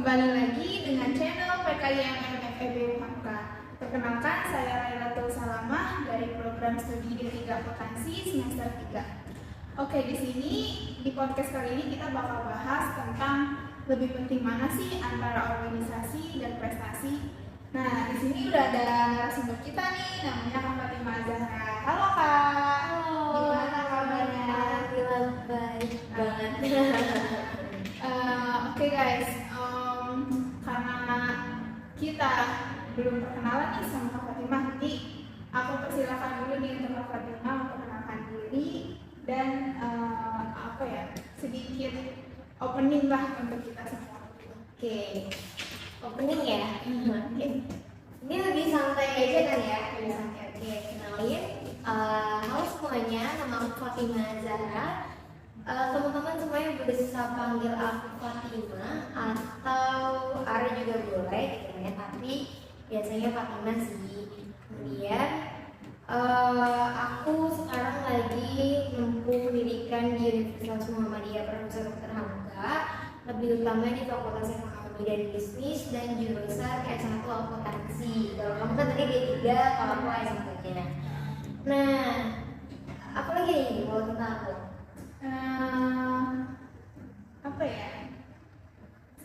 Kembali lagi dengan channel PKIMM FEB UHAMK. Perkenalkan, saya Lailatul Salamah dari program studi D3 Akuntansi semester 3. Oke, di sini di podcast kali ini kita bakal bahas tentang lebih penting mana sih antara organisasi dan prestasi. Nah, di sini udah ada narasumber kita nih, namanya Kak Fatimah Zahra. Halo Kak. Halo. Gimana kabarnya? Alhamdulillah baik banget. Oke guys, karena kita belum perkenalan nih sama Kak Fatimah, jadi aku persilakan dulu nih untuk Kak Fatimah memperkenalkan diri dan sedikit opening lah untuk kita semua. Oke, opening ya. Oke. Ini lebih santai aja kan ya? Lebih santai. Oke, kenalin. Halo semuanya, nama aku Fatimah Zahra. Teman-teman semuanya bisa panggil aku Fatimah atau Ari juga boleh gitu ya. Tapi biasanya Fatimah sih. Kemudian aku sekarang lagi menempuh pendidikan di Universitas Muhammadiyah Profesor Dr. Hamka, lebih utama di Fakultas Ekonomi dan Bisnis dan jurusan S1 Akuntansi. Kalau kamu kan tadi D3, kalau aku S1-nya. Nah, apa lagi nih mau tentang aku?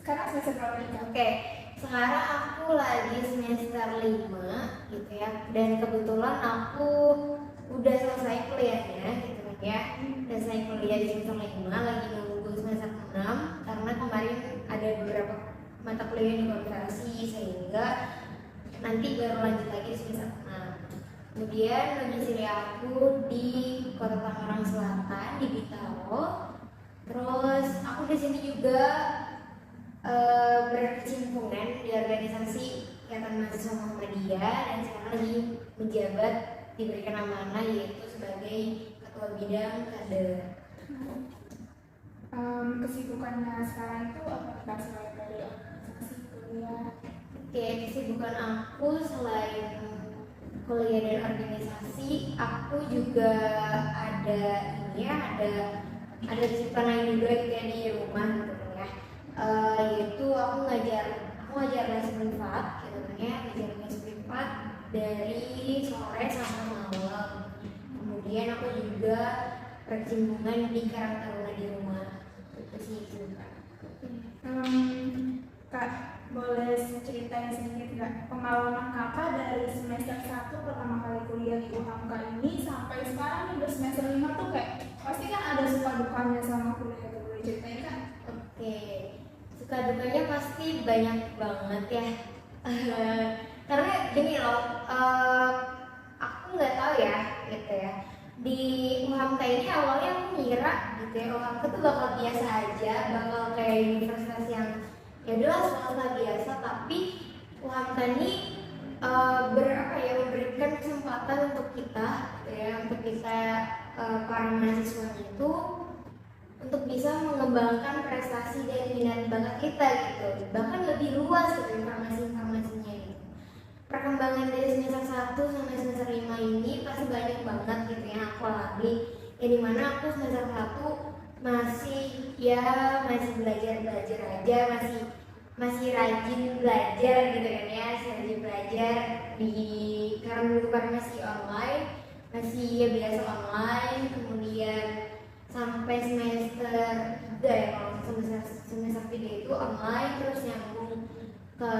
Sekarang semester berapa nih? Oke, sekarang aku lagi semester 5 gitu ya. Dan kebetulan aku udah selesai kuliahnya gitu kan ya. Udah selesai kuliah di semester 5, lagi nunggu semester 6 karena kemarin ada beberapa mata kuliah yang dikonversi sehingga nanti baru lanjut lagi di semester 6. Kemudian domisili aku di Kota Tangerang Selatan di Bintaro. Terus aku di sini juga berkecimpungan di organisasi Ikatan Mahasiswa Muhammadiyah dan sekarang lagi menjabat diberikan amanah yaitu sebagai ketua bidang kader. Kesibukannya sekarang itu apa selain dari organisasi kuliah? Oke, kesibukan aku selain kuliah dan organisasi, aku juga ada kesibukan lain juga gitu ya di rumah gitu kan ya. Yaitu aku ngajar les privat gitu kan ya, ngajar les privat dari sore sampai malam. Kemudian aku juga berkecimpungan di Karang Taruna di rumah. Itu sih kesibukan. Kak, boleh ceritain sedikit nggak pengalaman kakak dari semester 1 pertama kali kuliah di UHAMK ini sampai sekarang nih udah semester 5 tuh kayak pasti kan ada suka dukanya sama kuliah itu, boleh ceritain kan? Oke, suka dukanya pasti banyak banget ya. Karena gini loh, aku nggak tahu ya gitu ya. Di UHAMK ini awalnya aku ngira gitu ya, UHAMK tuh bakal biasa aja, bakal kayak universitas yang ya udahlah swasta biasa, tapi UHAMK ini memberikan kesempatan untuk kita gitu ya, untuk kita para mahasiswa itu untuk bisa mengembangkan prestasi dan minat bakat kita gitu, bahkan lebih luas gitu informasinya gitu. Perkembangan dari semester 1 sampai semester 5 ini pasti banyak banget gitu yang aku alami, ya dimana aku semester 1 masih belajar aja, masih rajin belajar gitu kan ya, rajin belajar karena masih online, masih ya biasa online. Kemudian sampai semester 3 ya, kalau semester 3 itu online, terus nyambung ke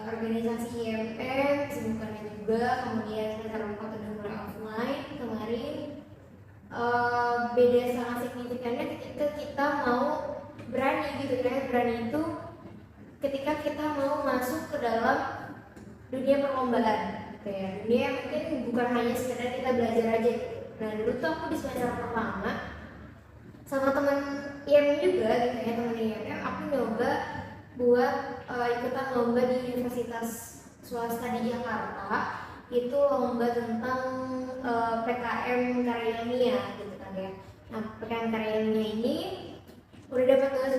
organisasi IMM, kesibukannya juga. Kemudian semester 4 udah mulai offline kemarin. Beda sangat signifikannya ketika kita mau berani gitu kan. Berani itu ketika kita mau masuk ke dalam dunia perlombaan gitu ya. Dunia mungkin bukan hanya sekedar kita belajar aja. Nah dulu tuh aku di semester pertama sama teman IMM juga gitu ya, teman IMM aku nyoba buat ikutan lomba di universitas swasta di Jakarta. Itu lomba tentang PKM karya ilmiah gitu kan ya. Nah PKM karya ilmiah ini udah dapat 2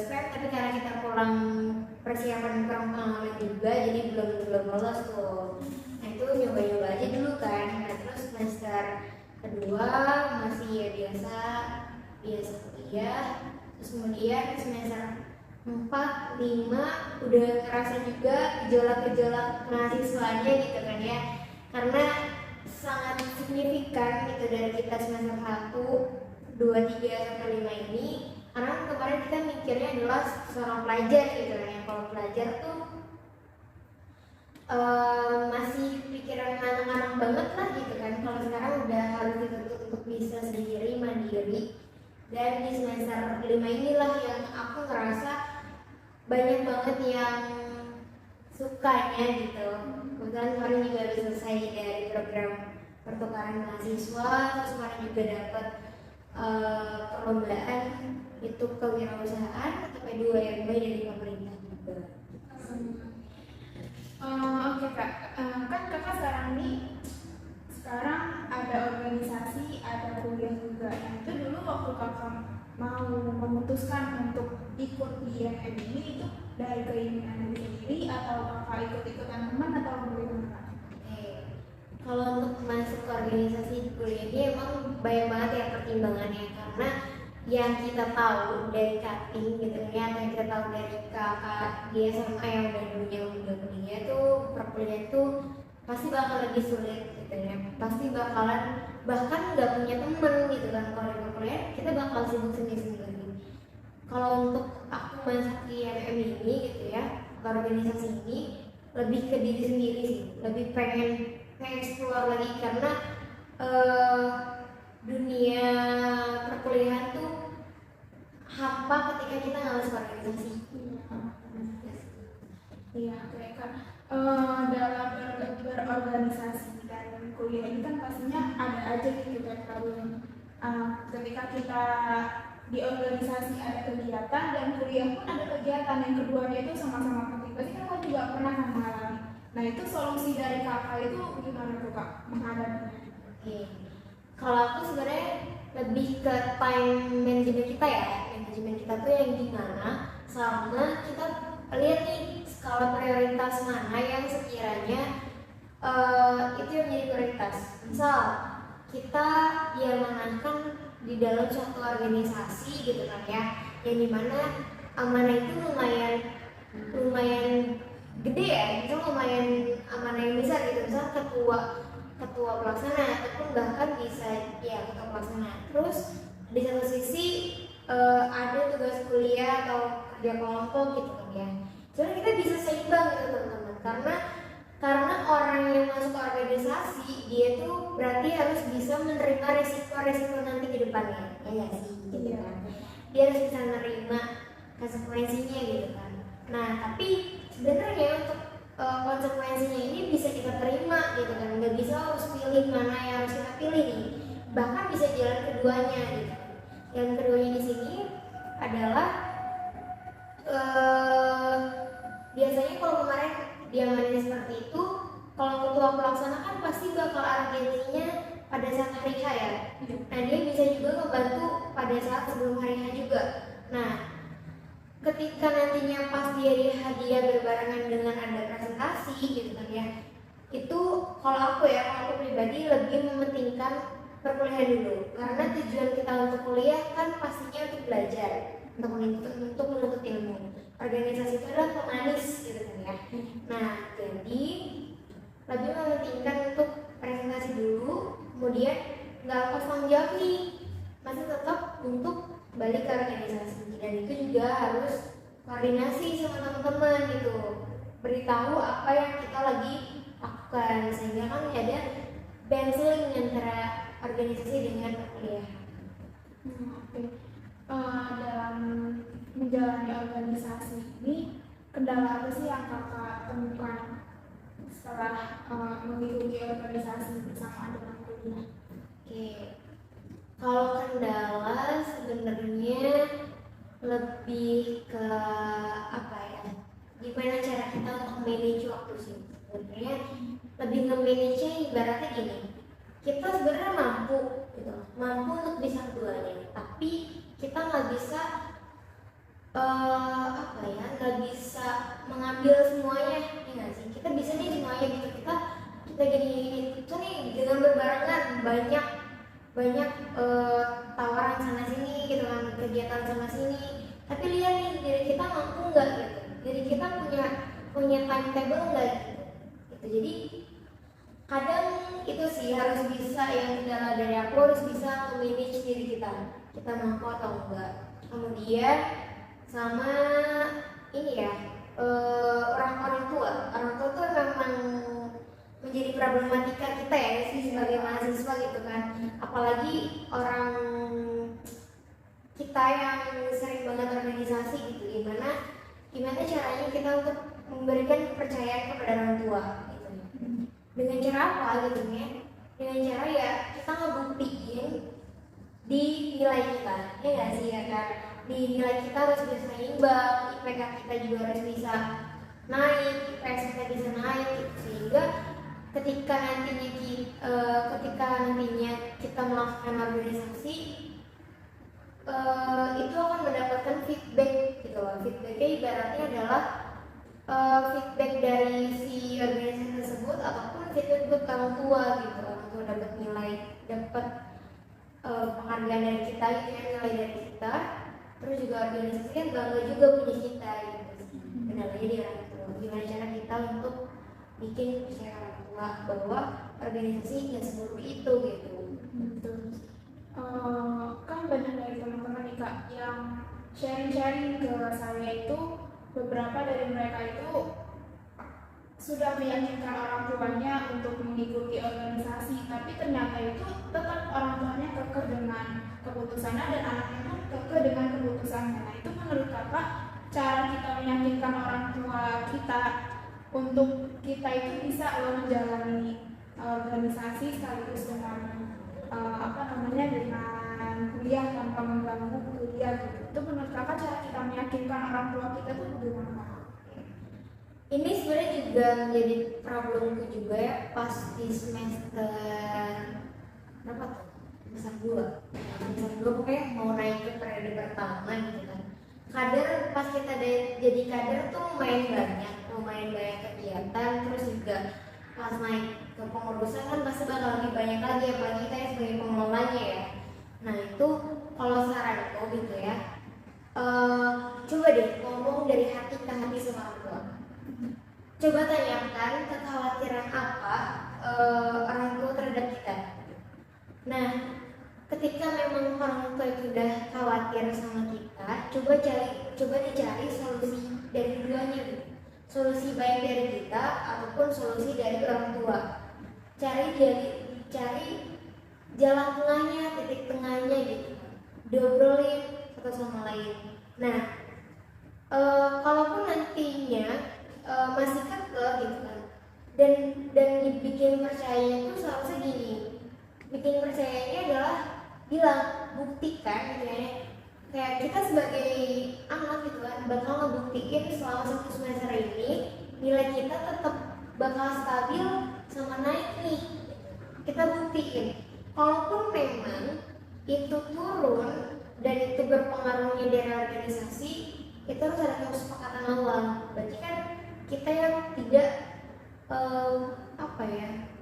SPM, tapi karena kita kurang pengalaman juga, jadi belum lolos tuh. Nah itu nyoba aja dulu kan. Nah terus semester kedua masih ya biasa kuliah. Terus kemudian semester 4, 5 udah ngerasa juga gejolak-gejolak mahasiswanya gitu kan ya, karena sangat signifikan gitu dari kita semester 1, 2, 3 sampai 5 ini. Karena kemarin kita mikirnya adalah seorang pelajar gitu kan ya, kalau pelajar tuh masih pikiran anak-anak banget lah gitu kan. Kalau sekarang udah harus dituntut untuk bisa sendiri, mandiri. Dan di semester 5 inilah yang aku ngerasa banyak banget yang sukanya gitu. Kebetulan kemarin juga habis selesai dari program pertukaran mahasiswa, terus kemarin juga dapat perlombaan itu kewirausahaan KP2 MB dari pemerintah juga. Oke kak, kan kakak sekarang ada organisasi, ada kuliah juga. Yang itu dulu waktu kakak mau memutuskan untuk ikut di IMM ini, itu dari keinginan diri sendiri atau kakak ikut-ikutan teman atau bagaimana? Kalau untuk masuk ke organisasi kuliah ini emang banyak banget ya pertimbangannya, karena yang kita tahu dari cutting gitu ya, yang kita tahu dari kakak di SMA yang udah kuliah tuh, perkuliahan tuh pasti bakal lebih sulit gitu ya, pasti bakalan bahkan nggak punya temen gitu kan. Kalau di perkuliahan kita bakal sibuk sendiri-sendiri. Kalau untuk aku masuk di IMM ini gitu ya, ke organisasi ini lebih ke diri sendiri sih, lebih pengen explore lagi, karena dunia perkuliahan tuh hampa ketika kita nggak masuk organisasi. Iya, kayak kan dalam berorganisasi dan kuliah ini kan pastinya ada aja gitu kan problem. Ketika kita di organisasi ada kegiatan dan kuliah pun ada kegiatan, yang keduanya itu sama-sama penting. Pasti kan kakak juga pernah mengalami. Nah itu solusi dari kakak itu gimana tuh kak menghadapinya? Kalau aku sebenarnya lebih ke time management kita ya, manajemen kita tuh yang gimana, sama kita lihat nih skala prioritas mana yang sekiranya itu yang menjadi prioritas. Misal kita diamanahkan di dalam suatu organisasi gitu kan ya, yang dimana amanah itu lumayan gede ya, itu lumayan amanah yang besar gitu. Misal ketua pelaksana ataupun bahkan bisa ya ketua pelaksana. Terus di satu sisi ada tugas kuliah atau kerja kelompok gitu kan ya. Jadi kita bisa seimbang gitu teman-teman, karena orang yang masuk ke organisasi dia tuh berarti harus bisa menerima resiko nanti ke depannya, ya nggak sih gitu kan. Dia harus bisa menerima konsekuensinya gitu kan. Nah tapi sebenarnya untuk konsekuensinya ini bisa kita terima gitu kan, nggak bisa harus pilih mana yang harus kita pilih nih, bahkan bisa jalan keduanya gitu. Yang keduanya di sini adalah biasanya kalau kemarin diamannya seperti itu, kalau ketua pelaksana kan pasti bakal agensinya pada saat hari H ya. Nah dia bisa juga membantu pada saat sebelum hari H juga. Nah ketika nantinya pas dia hadiah berbarengan dengan ada presentasi gitu kan ya, itu kalau aku pribadi lebih mementingkan perkuliahan dulu, karena tujuan kita untuk kuliah kan pastinya untuk belajar, untuk menuntut ilmu. Organisasi itu adalah pemanis gitu kan ya. Nah jadi lebih mementingkan untuk presentasi dulu, kemudian nggak lepas tanggung jawab nih, masih tetap untuk balik ke organisasi, dan itu juga harus koordinasi sama teman-teman gitu, beritahu apa yang kita lagi lakukan, sehingga kan ada balancing antara organisasi dengan perkuliahan. Dalam menjalani organisasi ini, kendala apa sih yang kakak temukan setelah mengikuti organisasi bersama dengan kuliah? Kalau kendala sebenarnya lebih ke apa ya? Gimana cara kita untuk manage waktu sih? Sebenarnya lebih nge-manage-nya ibaratnya gini. Kita sebenarnya mampu untuk bisa keduanya, tapi kita nggak bisa nggak bisa mengambil semuanya, ya nggak sih? Kita bisa nih semuanya gitu, kita gini itu nih dengan berbarengan banyak tawaran sana sini gitu kan, kegiatan sana sini, tapi lihat nih diri kita mampu nggak gitu, diri kita punya timetable nggak gitu. Jadi kadang itu sih harus bisa, yang kendala dari aku harus bisa memanage diri kita mampu atau enggak. Kemudian sama ini ya, orang tua tuh memang menjadi problematika kita ya sih sebagai mahasiswa gitu kan, apalagi orang kita yang sering banget organisasi gitu, gimana caranya kita untuk memberikan kepercayaan kepada orang tua gitu. Dengan cara apa gitu ya? Dengan cara ya kita ngebuktiin di nilai kita, ya nggak sih ya kan? Di nilai kita harus bisa imbang, IPK kita juga harus bisa naik, IPS kita bisa naik gitu. Sehingga ketika nantinya kita melakukan organisasi, itu akan mendapatkan feedback gitu loh. Feedbacknya ibaratnya adalah feedback dari si organisasi tersebut ataupun feedback buat orang tua gitu. Orang tua dapat nilai, dapat penghargaan dari kita gitu ya, nilai dari kita. Terus juga organisasi kan bangga juga punya kita gitu. Kendalanya di orang tua. Gimana cara kita untuk bikin percaya orang tua bahwa organisasi nggak seburuk itu gitu. Betul. Kan banyak dari teman-teman nih Kak yang sharing ke saya itu, beberapa dari mereka itu sudah meyakinkan orang tuanya untuk mengikuti organisasi, tapi ternyata itu tetap orang tuanya kekeh dengan keputusannya dan anaknya pun kekeh dengan keputusannya. Nah, itu menurut Kakak cara kita meyakinkan orang tua kita untuk kita itu bisa menjalani organisasi sekaligus dengan dengan kuliah tanpa mengganggu kuliah gitu. Itu menurut Kakak cara kita meyakinkan orang tua kita tuh bagaimana? Ini sebenarnya juga menjadi problemku juga ya, pas di semester berapa tuh? Semester 2 pokoknya mau naik ke periode pertama gitu kan. Kader pas kita jadi kader tuh lumayan banyak kegiatan, terus juga pas naik ke pengurusan kan pasti bakal lebih banyak lagi, apalagi kita ya sebagai pengelolanya ya. Nah itu kalau saranku gitu ya, coba deh ngomong dari hati ke hati sama orang tua. Coba tanyakan kekhawatiran apa orang tua terhadap kita. Nah, ketika memang orang tua itu udah khawatir sama kita, coba dicari solusi dari keduanya gitu. Solusi baik dari kita ataupun solusi dari orang tua. Cari jalan tengahnya, titik tengahnya gitu. Diobrolin satu sama lain. Nah, kalaupun nantinya masih kekeh gitu kan, dan dibikin percayanya itu seharusnya gini, bikin percayanya adalah bilang, buktikan gitu ya, kayak kita sebagai anak gitu kan bakal ngebuktiin selama 1 semester ini nilai kita tetap bakal stabil sama naik nih. Kita buktiin kalaupun memang itu turun dan itu berpengaruhnya dari organisasi, itu harus ada kesepakatan awal. Berarti kan kita yang tidak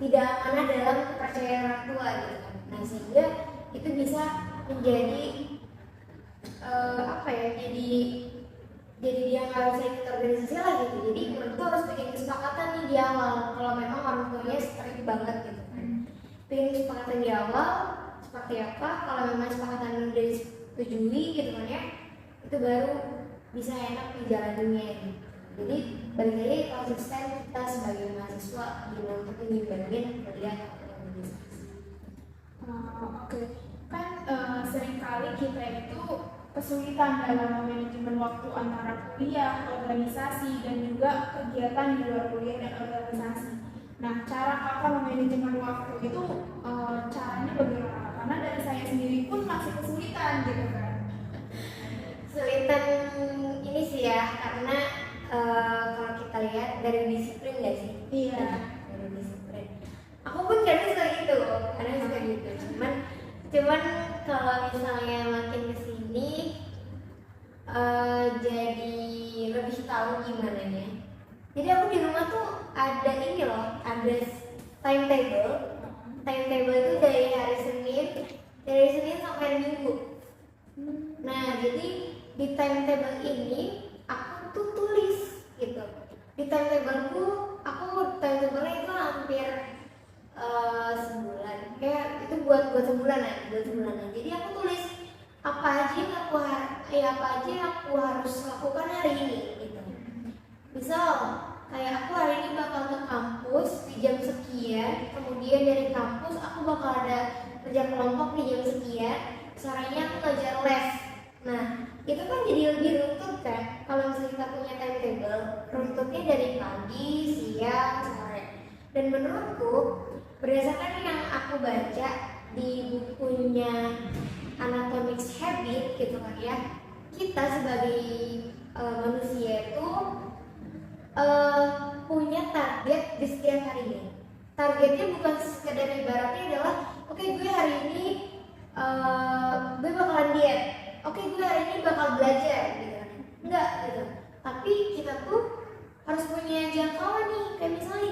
tidak amanah dalam kepercayaan orang tua gitu kan. Nah, sehingga itu bisa menjadi jadi dia nggak bisa ikut organisasi lagi gitu. Jadi menurut gue harus bikin kesepakatan nih di awal kalau memang orang tuanya strict banget gitu kan. Bikin kesepakatan di awal seperti apa, kalau memang kesepakatan udah disetujui gitu kan ya, itu baru bisa enak menjalaninya gitu. Jadi balik lagi konsisten kita sebagai mahasiswa gimana untuk mengimbangin kuliah atau organisasi. Oke. Kan seringkali kita itu kesulitan dalam manajemen waktu antara kuliah, organisasi, dan juga kegiatan di luar kuliah dan organisasi. Nah, cara Kakak memanajemen waktu itu caranya bagaimana? Karena dari saya sendiri pun masih kesulitan gitu kan. Kesulitan ini sih ya, karena kalau kita lihat dari disiplin nggak sih? Iya. Dari disiplin. Aku pun kadang suka gitu, Cuman kalau misalnya makin kesini jadi lebih tahu gimana ya. Jadi aku di rumah tuh ada ini loh, ada timetable. Timetable itu dari hari Senin sampai Minggu. Nah, jadi di timetable ini aku tuh tulis gitu. Di timetableku aku timetable-nya itu hampir sebulan, kayak itu buat sebulan ya, jadi aku tulis apa aja yang aku harus lakukan hari ini gitu. Misal kayak aku hari ini bakal ke kampus di jam sekian, kemudian dari kampus aku bakal ada kerja kelompok di jam sekian, sorenya aku ngajar les. Nah itu kan jadi lebih runtut kan. Kalau misalnya kita punya timetable, runtutnya dari pagi, siang, sore. Dan menurutku berdasarkan yang aku baca di bukunya Anatomics Habit gitu kan ya, kita sebagai manusia itu punya target di setiap harinya. Targetnya bukan sekedar ibaratnya adalah oke, gue hari ini gue bakalan diet, oke gue hari ini bakal belajar gitu kan. Enggak gitu. Tapi kita tuh harus punya jangkauan nih. Kayak misalnya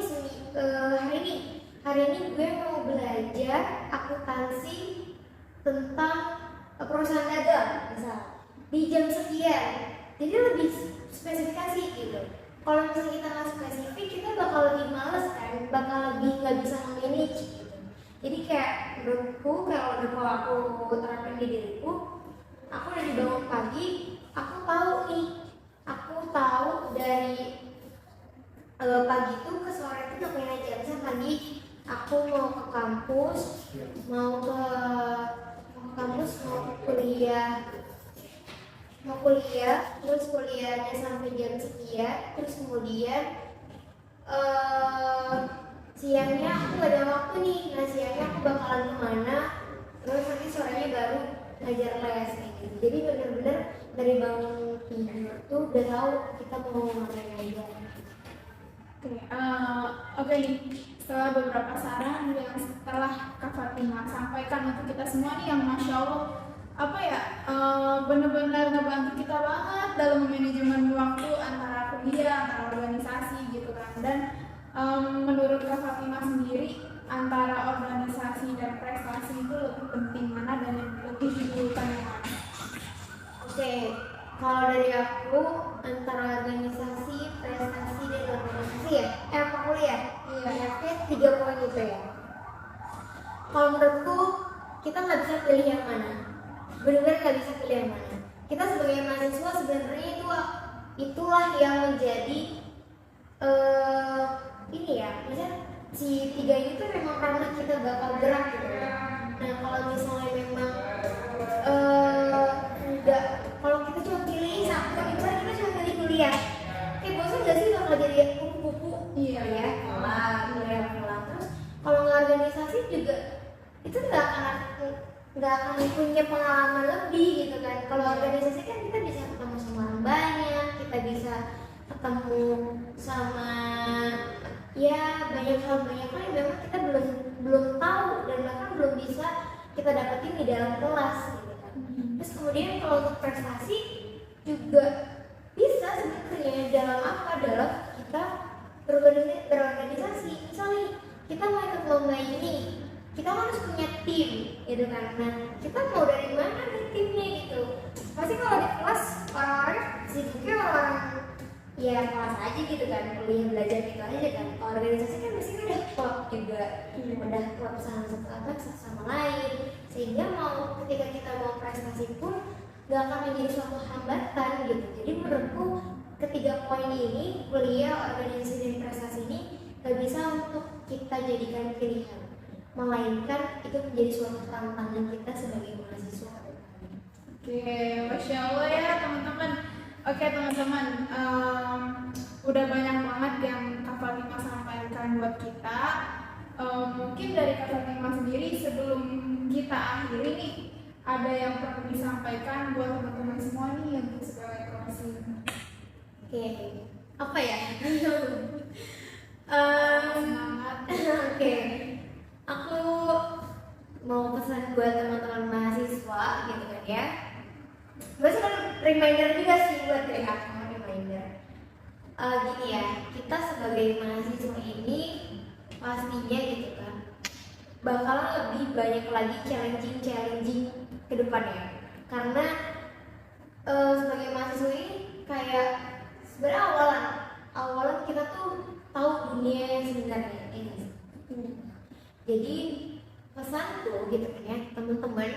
hari ini gue mau belajar akuntansi tentang perusahaan dagang misal di jam sekian. Jadi lebih spesifikasi gitu. Kalau misalnya kita nggak spesifik, kita bakal lebih males kan, bakal lebih nggak bisa manage gitu. Jadi kayak menurutku, kalau aku terapin di diriku, aku dari bangun pagi, aku tahu dari pagi itu ke sore itu ngapain aja. Misalnya pagi aku mau ke kampus, mau kuliah, terus kuliahnya sampai jam sekian, terus kemudian siangnya aku gak ada waktu nih. Nah siangnya aku bakalan kemana, terus nanti sorenya baru ngajar les gitu. Jadi bener-bener dari bangun tidur tuh udah tahu kita mau ngapain aja. Oke nih, setelah beberapa saran yang setelah Kak Fatima sampaikan untuk kita semua nih, yang Masya Allah benar-benar ngebantu kita banget dalam manajemen waktu antara kuliah, antara organisasi gitu kan. Dan menurut Kak Fatima sendiri, antara organisasi dan prestasi itu lebih penting mana dan yang lebih didulukan yang mana? Oke, kalau dari aku antara organisasi, prestasi dan organisasi ya, apa kuliah? Iya, oke, 3 poin itu ya. Kalau menurutku kita nggak bisa pilih yang mana. Benar-benar nggak bisa pilih yang mana. Kita sebagai mahasiswa sebenarnya itulah yang menjadi ini ya, misalnya si 3 ini tuh memang karena kita bakal gerak gitu ya. Nah kalau misalnya memang enggak, kalau kita cuma pilih satu, misalnya kita cuma pilih kuliah, bosan nggak sih bakal jadi kupu-kupu? Iya ya, pulang. Terus kalau nggak organisasi juga itu nggak akan punya pengalaman lebih gitu kan. Kalau organisasi kan kita bisa ketemu sama orang banyak, kita bisa ketemu sama ya banyak hal yang memang kita belum tahu dan bahkan belum bisa kita dapetin di dalam kelas gitu kan. Terus kemudian kalau untuk prestasi juga bisa sebenarnya dalam kita berorganisasi. Misalnya kita mau ikut lomba ini, kita harus punya tim gitu kan. Nah kita mau dari mana nih timnya gitu. Pasti kalau di kelas orang-orang sibuknya orang ya kelas aja gitu kan, kuliah belajar gitu aja kan. Kalau organisasi kan biasanya udah klub juga, udah klub sama lain, sehingga ketika kita mau prestasi pun gak akan menjadi suatu hambatan gitu. Jadi menurutku ketiga poin ini, kuliah, organisasi dan prestasi ini gak bisa untuk kita jadikan pilihan, melainkan itu menjadi suatu tantangan kita sebagai mahasiswa. Oke, Masya Allah ya teman-teman. Oke teman-teman, udah banyak banget yang Kak Fatima sampaikan buat kita. Mungkin dari Kak Fatima sendiri sebelum kita akhiri nih, ada yang perlu disampaikan buat teman-teman semua nih yang sebagai closing. Oke, apa ya? Semangat. Oke, aku mau pesan buat teman-teman mahasiswa gitu kan ya. Gue sekarang reminder juga sih buat dari aku, reminder. Gini ya, kita sebagai mahasiswa ini pastinya gitu kan bakalan lebih banyak lagi challenging ke depannya. Karena sebagai mahasiswa ini kayak sebenarnya awalan kita tuh tahu dunia yang sebenarnya ini. Jadi pesanku gitu kan ya teman-teman,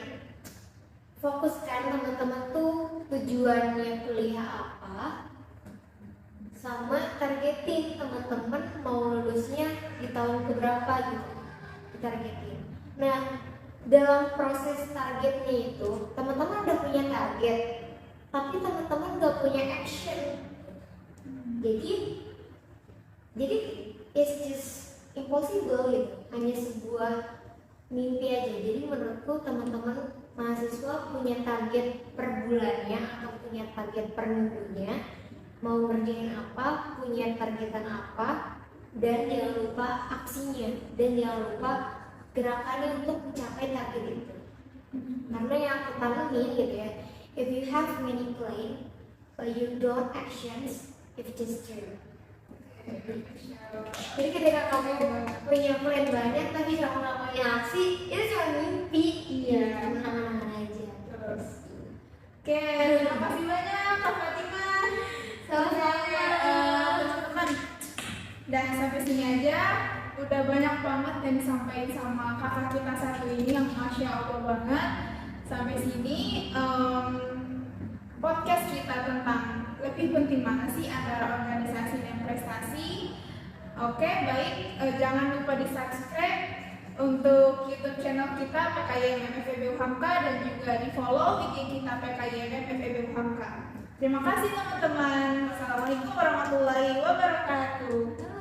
fokuskan teman-teman tuh tujuannya kuliah apa, sama targetin teman-teman mau lulusnya di tahun keberapa gitu, ditargetin. Nah dalam proses targetnya itu teman-teman udah punya target, tapi teman-teman nggak punya action. Jadi it's just impossible gitu, hanya sebuah mimpi aja. Jadi menurutku teman-teman mahasiswa punya target per bulannya atau punya target per minggunya, mau ngerjain apa, punya targetan apa, dan jangan lupa aksinya, dan jangan lupa gerakannya untuk mencapai target itu. Karena yang aku tanamin gitu ya, if you have many plan but you don't actions, it's just true. Jadi ketika kamu punya plan banyak tapi kamu nggak punya aksi, itu cuma mimpi. Iya, menangan-nangan aja. Terus. Oke, terima kasih banyak Kak Fatima. Sama-sama. Teman-teman. Dah sampai sini aja. Udah banyak banget yang disampaikan sama kakak kita satu ini yang Masya Allah banget. Sampai sini podcast kita tentang lebih penting mana sih antara organisasi dan prestasi. Oke, baik. Jangan lupa di subscribe untuk YouTube channel kita PKYMM FEB UHAMKA dan juga di follow IG kita PKYMM FEB UHAMKA. Terima kasih teman-teman. Wassalamualaikum warahmatullahi wabarakatuh.